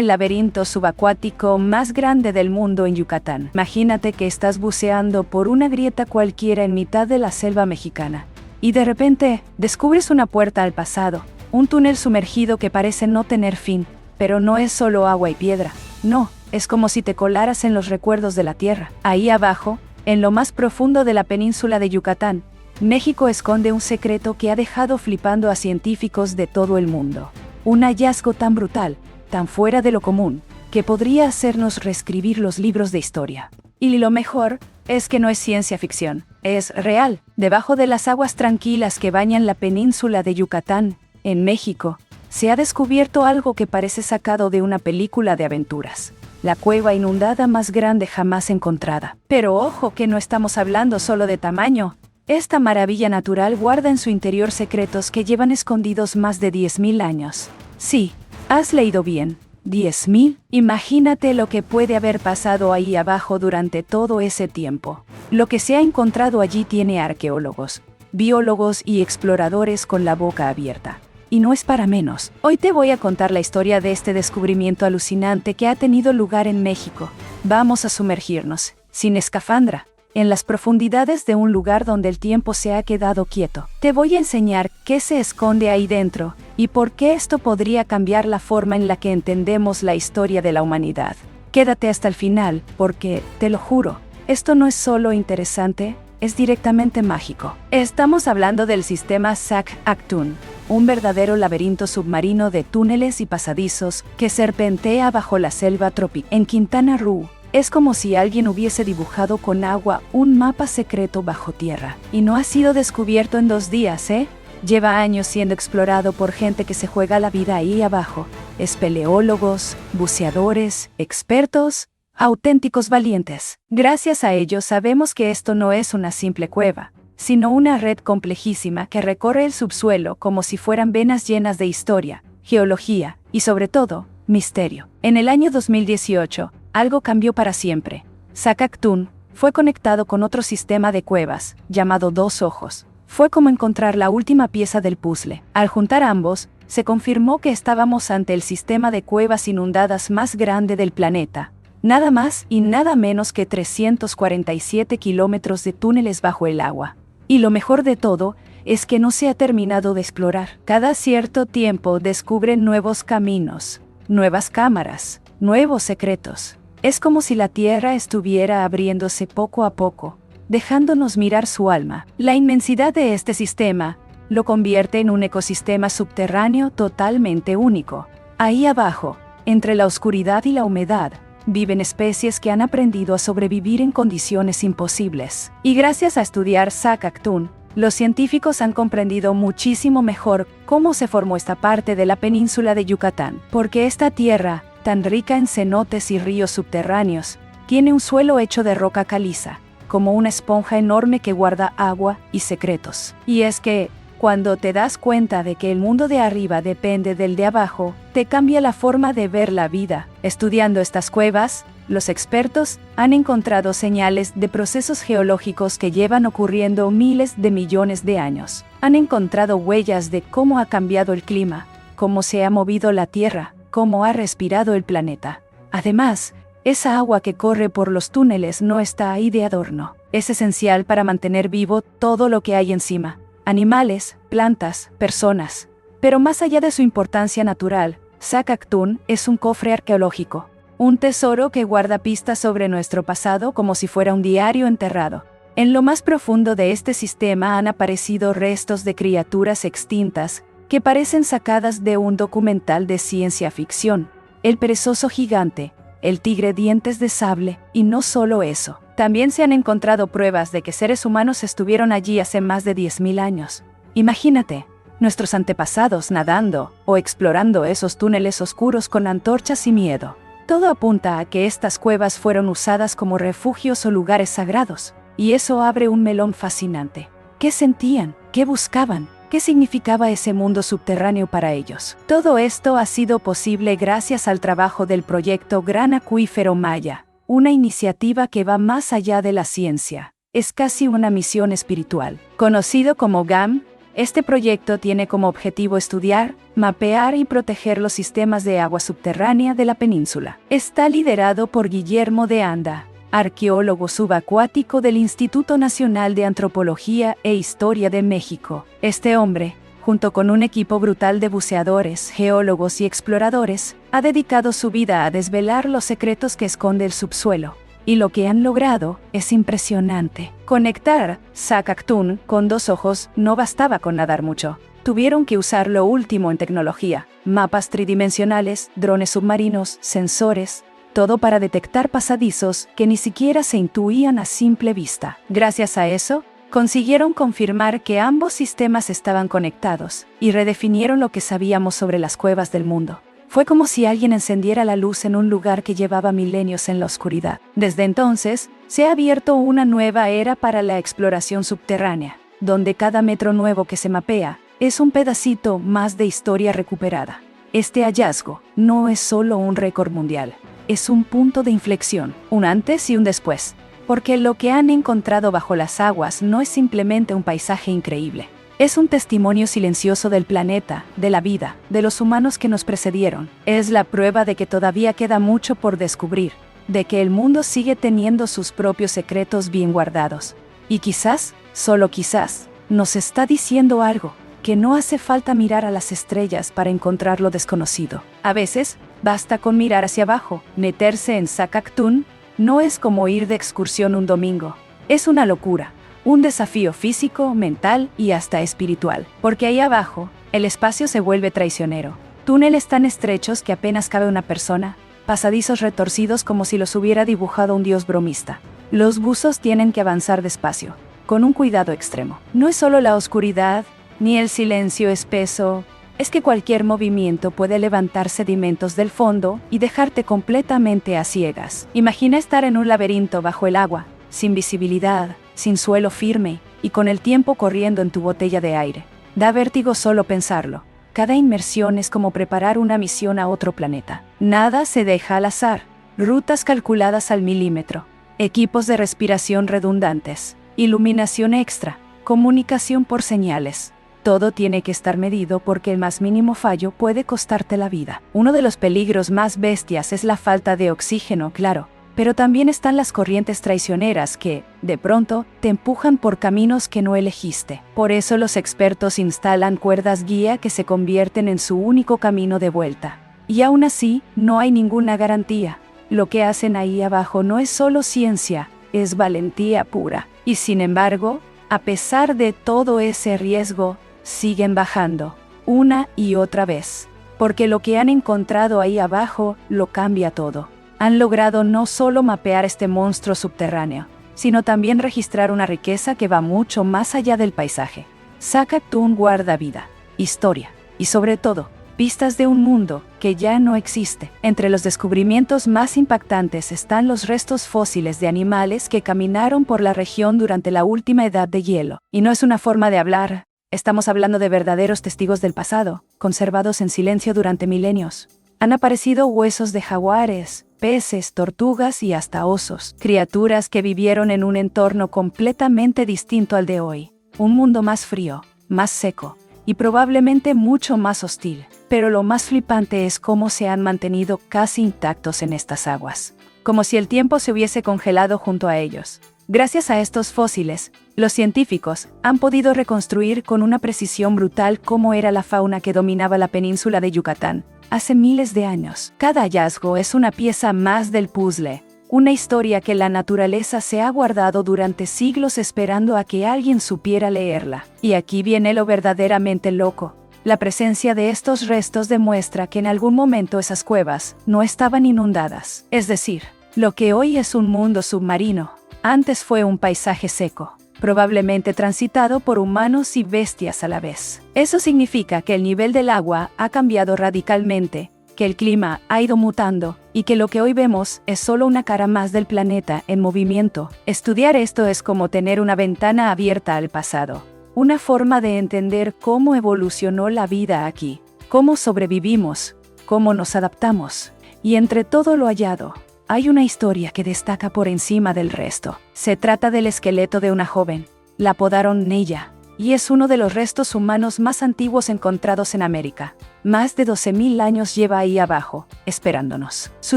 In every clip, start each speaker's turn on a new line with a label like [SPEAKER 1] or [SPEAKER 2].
[SPEAKER 1] el laberinto subacuático más grande del mundo en Yucatán. Imagínate que estás buceando por una grieta cualquiera en mitad de la selva mexicana. Y de repente, descubres una puerta al pasado, un túnel sumergido que parece no tener fin, pero no es solo agua y piedra. No, es como si te colaras en los recuerdos de la Tierra. Ahí abajo, en lo más profundo de la península de Yucatán, México esconde un secreto que ha dejado flipando a científicos de todo el mundo. Un hallazgo tan brutal, tan fuera de lo común, que podría hacernos reescribir los libros de historia. Y lo mejor es que no es ciencia ficción, es real. Debajo de las aguas tranquilas que bañan la península de Yucatán, en México, se ha descubierto algo que parece sacado de una película de aventuras. La cueva inundada más grande jamás encontrada. Pero ojo que no estamos hablando solo de tamaño. Esta maravilla natural guarda en su interior secretos que llevan escondidos más de 10.000 años. Sí, has leído bien. 10.000. Imagínate lo que puede haber pasado ahí abajo durante todo ese tiempo. Lo que se ha encontrado allí tiene arqueólogos, biólogos y exploradores con la boca abierta. Y no es para menos. Hoy te voy a contar la historia de este descubrimiento alucinante que ha tenido lugar en México. Vamos a sumergirnos, sin escafandra, en las profundidades de un lugar donde el tiempo se ha quedado quieto. Te voy a enseñar qué se esconde ahí dentro y por qué esto podría cambiar la forma en la que entendemos la historia de la humanidad. Quédate hasta el final, porque, te lo juro, esto no es solo interesante, es directamente mágico. Estamos hablando del sistema Sac-Actun, un verdadero laberinto submarino de túneles y pasadizos que serpentea bajo la selva tropical. En Quintana Roo, es como si alguien hubiese dibujado con agua un mapa secreto bajo tierra. Y no ha sido descubierto en 2 días, ¿eh? Lleva años siendo explorado por gente que se juega la vida ahí abajo. Espeleólogos, buceadores, expertos, auténticos valientes. Gracias a ellos sabemos que esto no es una simple cueva, sino una red complejísima que recorre el subsuelo como si fueran venas llenas de historia, geología y, sobre todo, misterio. En el año 2018, algo cambió para siempre. Sac-Actun fue conectado con otro sistema de cuevas, llamado Dos Ojos. Fue como encontrar la última pieza del puzzle. Al juntar ambos, se confirmó que estábamos ante el sistema de cuevas inundadas más grande del planeta. Nada más y nada menos que 347 kilómetros de túneles bajo el agua. Y lo mejor de todo es que no se ha terminado de explorar. Cada cierto tiempo descubren nuevos caminos, nuevas cámaras, nuevos secretos. Es como si la Tierra estuviera abriéndose poco a poco, dejándonos mirar su alma. La inmensidad de este sistema lo convierte en un ecosistema subterráneo totalmente único. Ahí abajo, entre la oscuridad y la humedad, viven especies que han aprendido a sobrevivir en condiciones imposibles. Y gracias a estudiar Sac-Actun, los científicos han comprendido muchísimo mejor cómo se formó esta parte de la península de Yucatán. Porque esta tierra, tan rica en cenotes y ríos subterráneos, tiene un suelo hecho de roca caliza, como una esponja enorme que guarda agua y secretos. Y es que, cuando te das cuenta de que el mundo de arriba depende del de abajo, te cambia la forma de ver la vida. Estudiando estas cuevas, los expertos han encontrado señales de procesos geológicos que llevan ocurriendo miles de millones de años. Han encontrado huellas de cómo ha cambiado el clima, cómo se ha movido la Tierra, cómo ha respirado el planeta. Además, esa agua que corre por los túneles no está ahí de adorno. Es esencial para mantener vivo todo lo que hay encima. Animales, plantas, personas. Pero más allá de su importancia natural, Sac-Actun es un cofre arqueológico. Un tesoro que guarda pistas sobre nuestro pasado como si fuera un diario enterrado. En lo más profundo de este sistema han aparecido restos de criaturas extintas que parecen sacadas de un documental de ciencia ficción. El perezoso gigante, el tigre dientes de sable, y no solo eso. También se han encontrado pruebas de que seres humanos estuvieron allí hace más de 10.000 años. Imagínate, nuestros antepasados nadando o explorando esos túneles oscuros con antorchas y miedo. Todo apunta a que estas cuevas fueron usadas como refugios o lugares sagrados. Y eso abre un melón fascinante. ¿Qué sentían? ¿Qué buscaban? ¿Qué significaba ese mundo subterráneo para ellos? Todo esto ha sido posible gracias al trabajo del proyecto Gran Acuífero Maya, una iniciativa que va más allá de la ciencia. Es casi una misión espiritual. Conocido como GAM, Este proyecto tiene como objetivo estudiar, mapear y proteger los sistemas de agua subterránea de la península. Está liderado por Guillermo de Anda, arqueólogo subacuático del Instituto Nacional de Antropología e Historia de México. Este hombre, junto con un equipo brutal de buceadores, geólogos y exploradores, ha dedicado su vida a desvelar los secretos que esconde el subsuelo. Y lo que han logrado es impresionante. Conectar Sakaktung con 2 ojos no bastaba con nadar mucho. Tuvieron que usar lo último en tecnología: mapas tridimensionales, drones submarinos, sensores, todo para detectar pasadizos que ni siquiera se intuían a simple vista. Gracias a eso, consiguieron confirmar que ambos sistemas estaban conectados y redefinieron lo que sabíamos sobre las cuevas del mundo. Fue como si alguien encendiera la luz en un lugar que llevaba milenios en la oscuridad. Desde entonces, se ha abierto una nueva era para la exploración subterránea, donde cada metro nuevo que se mapea es un pedacito más de historia recuperada. Este hallazgo no es solo un récord mundial, es un punto de inflexión, un antes y un después, porque lo que han encontrado bajo las aguas no es simplemente un paisaje increíble. Es un testimonio silencioso del planeta, de la vida, de los humanos que nos precedieron. Es la prueba de que todavía queda mucho por descubrir, de que el mundo sigue teniendo sus propios secretos bien guardados. Y quizás, solo quizás, nos está diciendo algo, que no hace falta mirar a las estrellas para encontrar lo desconocido. A veces, basta con mirar hacia abajo. Meterse en Sakaktung no es como ir de excursión un domingo. Es una locura. Un desafío físico, mental y hasta espiritual, porque ahí abajo, el espacio se vuelve traicionero. Túneles tan estrechos que apenas cabe una persona, pasadizos retorcidos como si los hubiera dibujado un dios bromista. Los buzos tienen que avanzar despacio, con un cuidado extremo. No es solo la oscuridad, ni el silencio espeso, es que cualquier movimiento puede levantar sedimentos del fondo y dejarte completamente a ciegas. Imagina estar en un laberinto bajo el agua, sin visibilidad, sin suelo firme, y con el tiempo corriendo en tu botella de aire. Da vértigo solo pensarlo. Cada inmersión es como preparar una misión a otro planeta. Nada se deja al azar. Rutas calculadas al milímetro. Equipos de respiración redundantes. Iluminación extra. Comunicación por señales. Todo tiene que estar medido porque el más mínimo fallo puede costarte la vida. Uno de los peligros más bestias es la falta de oxígeno, claro. Pero también están las corrientes traicioneras que, de pronto, te empujan por caminos que no elegiste. Por eso los expertos instalan cuerdas guía que se convierten en su único camino de vuelta. Y aún así, no hay ninguna garantía. Lo que hacen ahí abajo no es solo ciencia, es valentía pura. Y sin embargo, a pesar de todo ese riesgo, siguen bajando, una y otra vez. Porque lo que han encontrado ahí abajo lo cambia todo. Han logrado no solo mapear este monstruo subterráneo, sino también registrar una riqueza que va mucho más allá del paisaje. Sakaktung guarda vida, historia y sobre todo, pistas de un mundo que ya no existe. Entre los descubrimientos más impactantes están los restos fósiles de animales que caminaron por la región durante la última edad de hielo. Y no es una forma de hablar, estamos hablando de verdaderos testigos del pasado, conservados en silencio durante milenios. Han aparecido huesos de jaguares, peces, tortugas y hasta osos, criaturas que vivieron en un entorno completamente distinto al de hoy. Un mundo más frío, más seco y probablemente mucho más hostil. Pero lo más flipante es cómo se han mantenido casi intactos en estas aguas, como si el tiempo se hubiese congelado junto a ellos. Gracias a estos fósiles, los científicos han podido reconstruir con una precisión brutal cómo era la fauna que dominaba la península de Yucatán hace miles de años. Cada hallazgo es una pieza más del puzzle, una historia que la naturaleza se ha guardado durante siglos esperando a que alguien supiera leerla. Y aquí viene lo verdaderamente loco. La presencia de estos restos demuestra que en algún momento esas cuevas no estaban inundadas. Es decir, lo que hoy es un mundo submarino, antes fue un paisaje seco, probablemente transitado por humanos y bestias a la vez. Eso significa que el nivel del agua ha cambiado radicalmente, que el clima ha ido mutando y que lo que hoy vemos es solo una cara más del planeta en movimiento. Estudiar esto es como tener una ventana abierta al pasado, una forma de entender cómo evolucionó la vida aquí, cómo sobrevivimos, cómo nos adaptamos. Y entre todo lo hallado, hay una historia que destaca por encima del resto. Se trata del esqueleto de una joven. La apodaron Neya, y es uno de los restos humanos más antiguos encontrados en América. Más de 12.000 años lleva ahí abajo, esperándonos. Su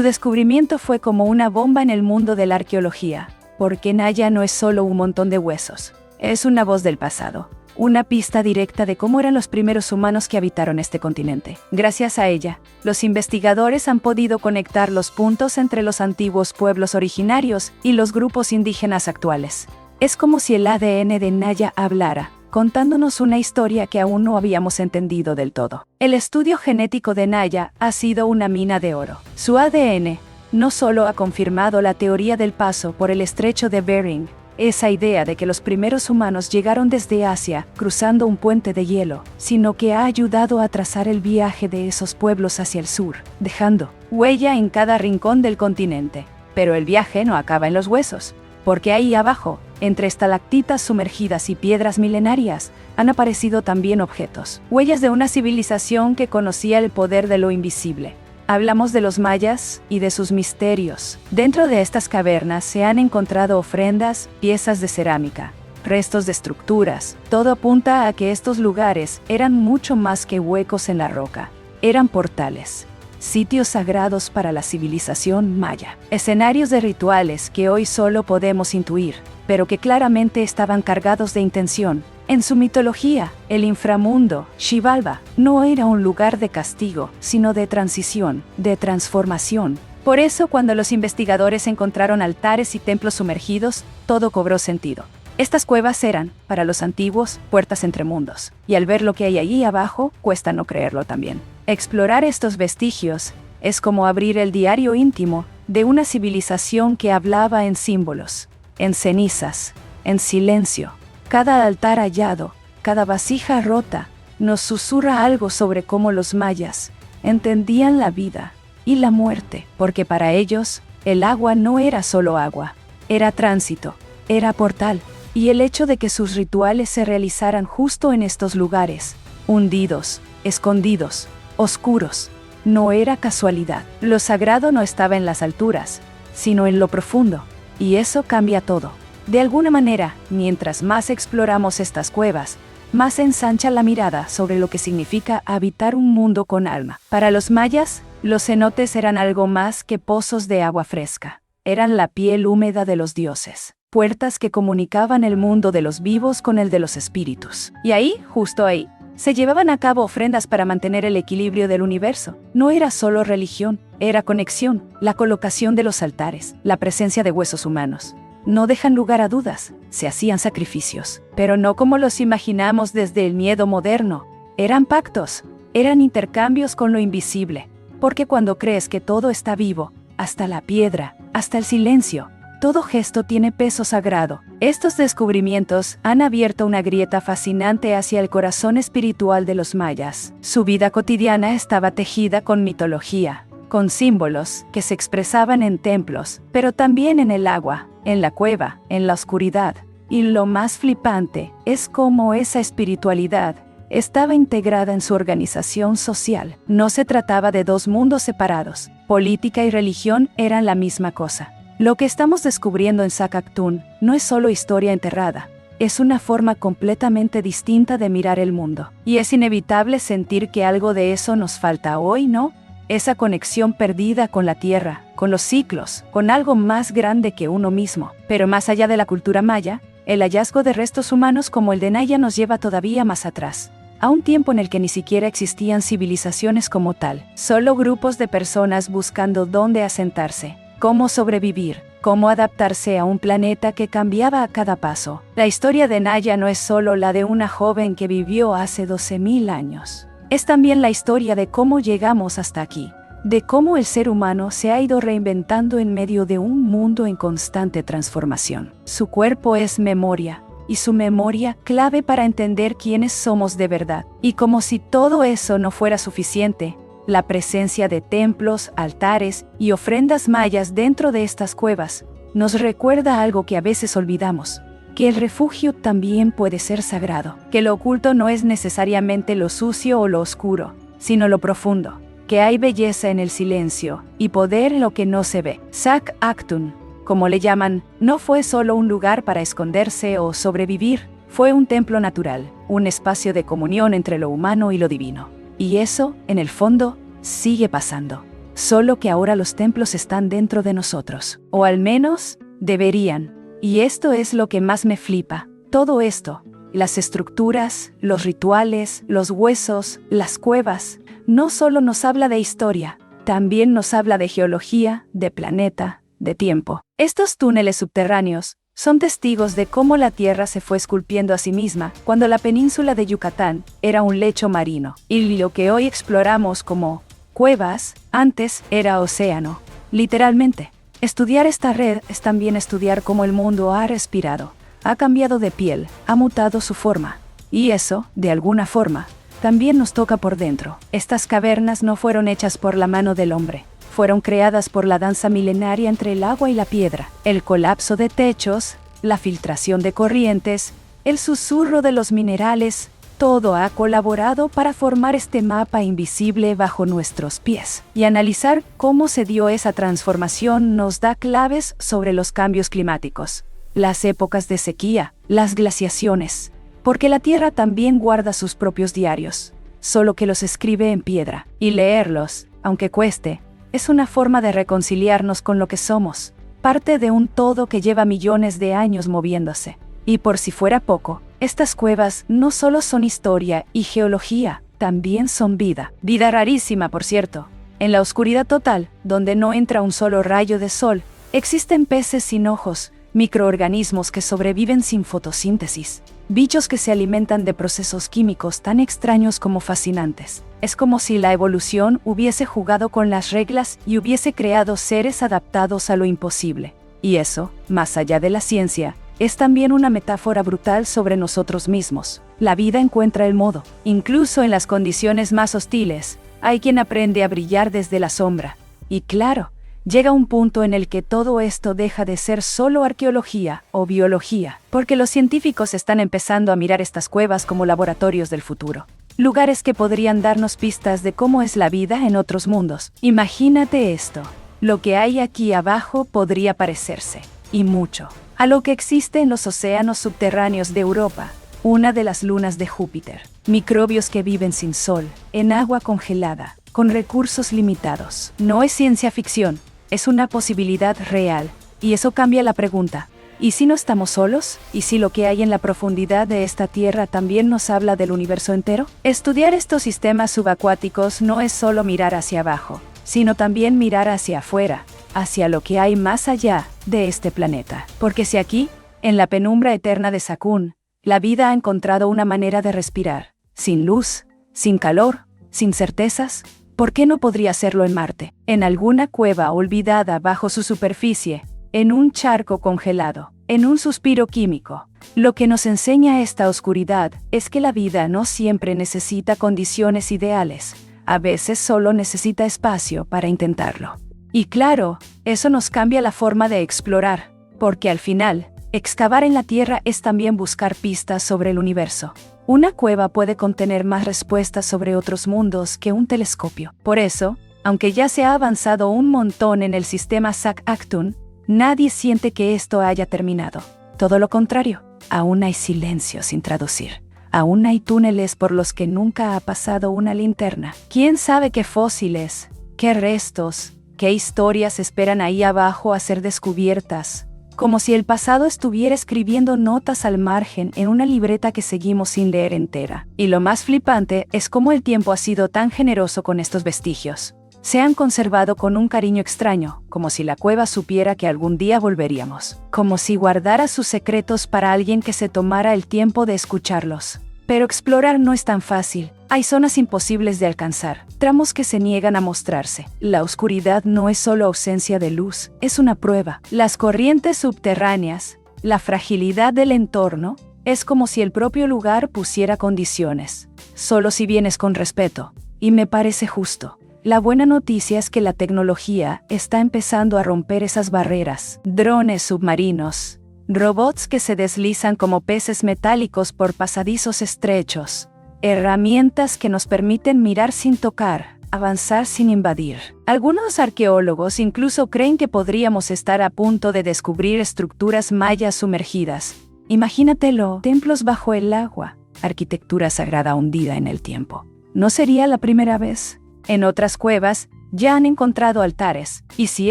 [SPEAKER 1] descubrimiento fue como una bomba en el mundo de la arqueología, porque Naya no es solo un montón de huesos, es una voz del pasado. Una pista directa de cómo eran los primeros humanos que habitaron este continente. Gracias a ella, los investigadores han podido conectar los puntos entre los antiguos pueblos originarios y los grupos indígenas actuales. Es como si el ADN de Naya hablara, contándonos una historia que aún no habíamos entendido del todo. El estudio genético de Naya ha sido una mina de oro. Su ADN no solo ha confirmado la teoría del paso por el estrecho de Bering, esa idea de que los primeros humanos llegaron desde Asia cruzando un puente de hielo, sino que ha ayudado a trazar el viaje de esos pueblos hacia el sur, dejando huella en cada rincón del continente. Pero el viaje no acaba en los huesos, porque ahí abajo, entre estalactitas sumergidas y piedras milenarias, han aparecido también objetos, huellas de una civilización que conocía el poder de lo invisible. Hablamos de los mayas y de sus misterios. Dentro de estas cavernas se han encontrado ofrendas, piezas de cerámica, restos de estructuras. Todo apunta a que estos lugares eran mucho más que huecos en la roca. Eran portales, sitios sagrados para la civilización maya. Escenarios de rituales que hoy solo podemos intuir, pero que claramente estaban cargados de intención. En su mitología, el inframundo, Xibalba, no era un lugar de castigo, sino de transición, de transformación. Por eso, cuando los investigadores encontraron altares y templos sumergidos, todo cobró sentido. Estas cuevas eran, para los antiguos, puertas entre mundos, y al ver lo que hay allí abajo, cuesta no creerlo también. Explorar estos vestigios es como abrir el diario íntimo de una civilización que hablaba en símbolos, en cenizas, en silencio. Cada altar hallado, cada vasija rota, nos susurra algo sobre cómo los mayas entendían la vida y la muerte, porque para ellos, el agua no era solo agua, era tránsito, era portal, y el hecho de que sus rituales se realizaran justo en estos lugares, hundidos, escondidos, oscuros, no era casualidad. Lo sagrado no estaba en las alturas, sino en lo profundo, y eso cambia todo. De alguna manera, mientras más exploramos estas cuevas, más se ensancha la mirada sobre lo que significa habitar un mundo con alma. Para los mayas, los cenotes eran algo más que pozos de agua fresca. Eran la piel húmeda de los dioses, puertas que comunicaban el mundo de los vivos con el de los espíritus. Y ahí, justo ahí, se llevaban a cabo ofrendas para mantener el equilibrio del universo. No era solo religión, era conexión, la colocación de los altares, la presencia de huesos humanos. No dejan lugar a dudas, se hacían sacrificios, pero no como los imaginamos desde el miedo moderno. Eran pactos, eran intercambios con lo invisible, porque cuando crees que todo está vivo, hasta la piedra, hasta el silencio, todo gesto tiene peso sagrado. Estos descubrimientos han abierto una grieta fascinante hacia el corazón espiritual de los mayas. Su vida cotidiana estaba tejida con mitología, con símbolos que se expresaban en templos, pero también en el agua, en la cueva, en la oscuridad. Y lo más flipante es cómo esa espiritualidad estaba integrada en su organización social. No se trataba de dos mundos separados, política y religión eran la misma cosa. Lo que estamos descubriendo en Saskatoon no es solo historia enterrada, es una forma completamente distinta de mirar el mundo. Y es inevitable sentir que algo de eso nos falta hoy, ¿no? Esa conexión perdida con la tierra, con los ciclos, con algo más grande que uno mismo. Pero más allá de la cultura maya, el hallazgo de restos humanos como el de Naya nos lleva todavía más atrás, a un tiempo en el que ni siquiera existían civilizaciones como tal, solo grupos de personas buscando dónde asentarse, cómo sobrevivir, cómo adaptarse a un planeta que cambiaba a cada paso. La historia de Naya no es solo la de una joven que vivió hace 12.000 años. Es también la historia de cómo llegamos hasta aquí, de cómo el ser humano se ha ido reinventando en medio de un mundo en constante transformación. Su cuerpo es memoria, y su memoria clave para entender quiénes somos de verdad. Y como si todo eso no fuera suficiente, la presencia de templos, altares y ofrendas mayas dentro de estas cuevas nos recuerda algo que a veces olvidamos, que el refugio también puede ser sagrado, que lo oculto no es necesariamente lo sucio o lo oscuro, sino lo profundo, que hay belleza en el silencio y poder en lo que no se ve. Saskatoon, como le llaman, no fue solo un lugar para esconderse o sobrevivir, fue un templo natural. un espacio de comunión entre lo humano y lo divino. Y eso, en el fondo, sigue pasando. Solo que ahora los templos están dentro de nosotros. O al menos, deberían. Y esto es lo que más me flipa. Todo esto, las estructuras, los rituales, los huesos, las cuevas, no solo nos habla de historia, también nos habla de geología, de planeta, de tiempo. Estos túneles subterráneos son testigos de cómo la Tierra se fue esculpiendo a sí misma cuando la península de Yucatán era un lecho marino, y lo que hoy exploramos como cuevas, antes era océano, literalmente. Estudiar esta red es también estudiar cómo el mundo ha respirado, ha cambiado de piel, ha mutado su forma, y eso, de alguna forma, también nos toca por dentro. Estas cavernas no fueron hechas por la mano del hombre. Fueron creadas por la danza milenaria entre el agua y la piedra, el colapso de techos, la filtración de corrientes, el susurro de los minerales, todo ha colaborado para formar este mapa invisible bajo nuestros pies. Y analizar cómo se dio esa transformación nos da claves sobre los cambios climáticos, las épocas de sequía, las glaciaciones, porque la Tierra también guarda sus propios diarios, solo que los escribe en piedra, y leerlos, aunque cueste, es una forma de reconciliarnos con lo que somos, parte de un todo que lleva millones de años moviéndose. Y por si fuera poco, estas cuevas no solo son historia y geología, también son vida. Vida rarísima, por cierto. En la oscuridad total, donde no entra un solo rayo de sol, existen peces sin ojos, microorganismos que sobreviven sin fotosíntesis, bichos que se alimentan de procesos químicos tan extraños como fascinantes. Es como si la evolución hubiese jugado con las reglas y hubiese creado seres adaptados a lo imposible. Y eso, más allá de la ciencia, es también una metáfora brutal sobre nosotros mismos. La vida encuentra el modo. Incluso en las condiciones más hostiles, hay quien aprende a brillar desde la sombra. Y claro, llega un punto en el que todo esto deja de ser solo arqueología o biología, porque los científicos están empezando a mirar estas cuevas como laboratorios del futuro. Lugares que podrían darnos pistas de cómo es la vida en otros mundos. Imagínate esto. Lo que hay aquí abajo podría parecerse, y mucho, a lo que existe en los océanos subterráneos de Europa, una de las lunas de Júpiter. Microbios que viven sin sol, en agua congelada, con recursos limitados. No es ciencia ficción. Es una posibilidad real, y eso cambia la pregunta. ¿Y si no estamos solos? ¿Y si lo que hay en la profundidad de esta Tierra también nos habla del universo entero? Estudiar estos sistemas subacuáticos no es solo mirar hacia abajo, sino también mirar hacia afuera, hacia lo que hay más allá de este planeta. Porque si aquí, en la penumbra eterna de Sakun, la vida ha encontrado una manera de respirar, sin luz, sin calor, sin certezas, ¿por qué no podría hacerlo en Marte? En alguna cueva olvidada bajo su superficie, en un charco congelado, en un suspiro químico. Lo que nos enseña esta oscuridad es que la vida no siempre necesita condiciones ideales, a veces solo necesita espacio para intentarlo. Y claro, eso nos cambia la forma de explorar, porque al final, excavar en la Tierra es también buscar pistas sobre el universo. Una cueva puede contener más respuestas sobre otros mundos que un telescopio. Por eso, aunque ya se ha avanzado un montón en el sistema Sac-Actun, nadie siente que esto haya terminado. Todo lo contrario, aún hay silencio sin traducir. Aún hay túneles por los que nunca ha pasado una linterna. ¿Quién sabe qué fósiles, qué restos, qué historias esperan ahí abajo a ser descubiertas? Como si el pasado estuviera escribiendo notas al margen en una libreta que seguimos sin leer entera. Y lo más flipante es cómo el tiempo ha sido tan generoso con estos vestigios. Se han conservado con un cariño extraño, como si la cueva supiera que algún día volveríamos. Como si guardara sus secretos para alguien que se tomara el tiempo de escucharlos. Pero explorar no es tan fácil. Hay zonas imposibles de alcanzar, tramos que se niegan a mostrarse. La oscuridad no es solo ausencia de luz, es una prueba. Las corrientes subterráneas, la fragilidad del entorno, es como si el propio lugar pusiera condiciones. Solo si vienes con respeto. Y me parece justo. La buena noticia es que la tecnología está empezando a romper esas barreras. Drones submarinos, robots que se deslizan como peces metálicos por pasadizos estrechos, herramientas que nos permiten mirar sin tocar, avanzar sin invadir. Algunos arqueólogos incluso creen que podríamos estar a punto de descubrir estructuras mayas sumergidas. Imagínatelo, templos bajo el agua, arquitectura sagrada hundida en el tiempo. No sería la primera vez. En otras cuevas ya han encontrado altares, y si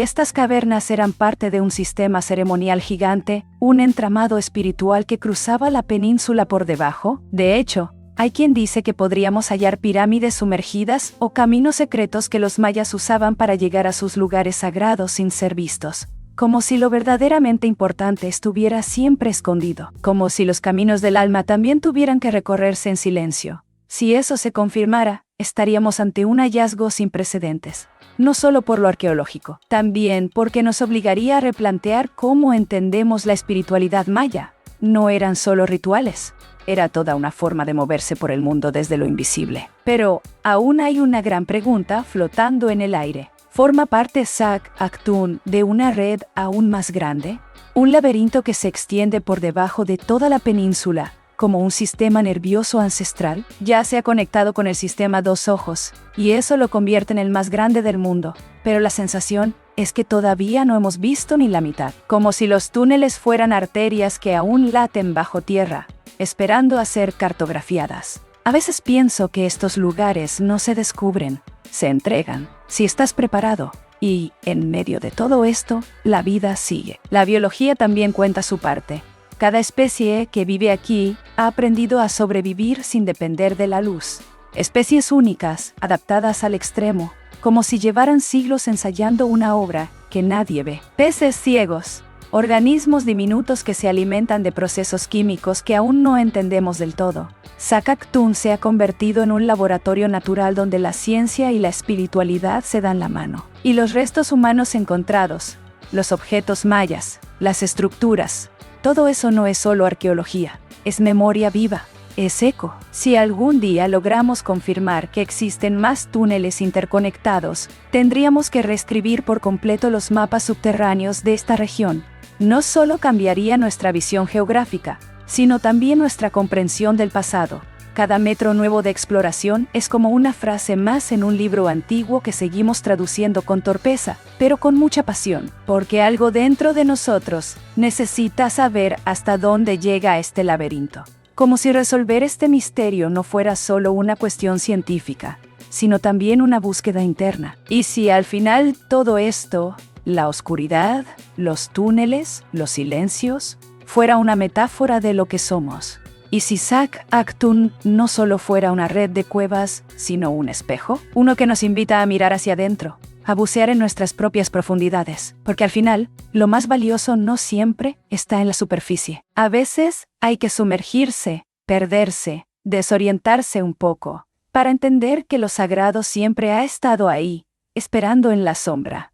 [SPEAKER 1] estas cavernas eran parte de un sistema ceremonial gigante, un entramado espiritual que cruzaba la península por debajo, de hecho, hay quien dice que podríamos hallar pirámides sumergidas o caminos secretos que los mayas usaban para llegar a sus lugares sagrados sin ser vistos. Como si lo verdaderamente importante estuviera siempre escondido. Como si los caminos del alma también tuvieran que recorrerse en silencio. Si eso se confirmara, estaríamos ante un hallazgo sin precedentes. No solo por lo arqueológico, también porque nos obligaría a replantear cómo entendemos la espiritualidad maya. No eran solo rituales. Era toda una forma de moverse por el mundo desde lo invisible. Pero aún hay una gran pregunta flotando en el aire. ¿Forma parte Sac Actun de una red aún más grande? Un laberinto que se extiende por debajo de toda la península, como un sistema nervioso ancestral, ya se ha conectado con el sistema Dos Ojos, y eso lo convierte en el más grande del mundo. Pero la sensación es que todavía no hemos visto ni la mitad. Como si los túneles fueran arterias que aún laten bajo tierra, esperando a ser cartografiadas. A veces pienso que estos lugares no se descubren, se entregan, si estás preparado. Y, en medio de todo esto, la vida sigue. La biología también cuenta su parte. Cada especie que vive aquí ha aprendido a sobrevivir sin depender de la luz. Especies únicas, adaptadas al extremo, como si llevaran siglos ensayando una obra que nadie ve. Peces ciegos, organismos diminutos que se alimentan de procesos químicos que aún no entendemos del todo. Sac Actun se ha convertido en un laboratorio natural donde la ciencia y la espiritualidad se dan la mano. Y los restos humanos encontrados, los objetos mayas, las estructuras, todo eso no es solo arqueología, es memoria viva, es eco. Si algún día logramos confirmar que existen más túneles interconectados, tendríamos que reescribir por completo los mapas subterráneos de esta región. No solo cambiaría nuestra visión geográfica, sino también nuestra comprensión del pasado. Cada metro nuevo de exploración es como una frase más en un libro antiguo que seguimos traduciendo con torpeza, pero con mucha pasión, porque algo dentro de nosotros necesita saber hasta dónde llega este laberinto. Como si resolver este misterio no fuera solo una cuestión científica, sino también una búsqueda interna. Y si al final todo esto, la oscuridad, los túneles, los silencios, fuera una metáfora de lo que somos. ¿Y si Sac Actun no solo fuera una red de cuevas, sino un espejo? Uno que nos invita a mirar hacia adentro, a bucear en nuestras propias profundidades. Porque al final, lo más valioso no siempre está en la superficie. A veces hay que sumergirse, perderse, desorientarse un poco, para entender que lo sagrado siempre ha estado ahí, esperando en la sombra.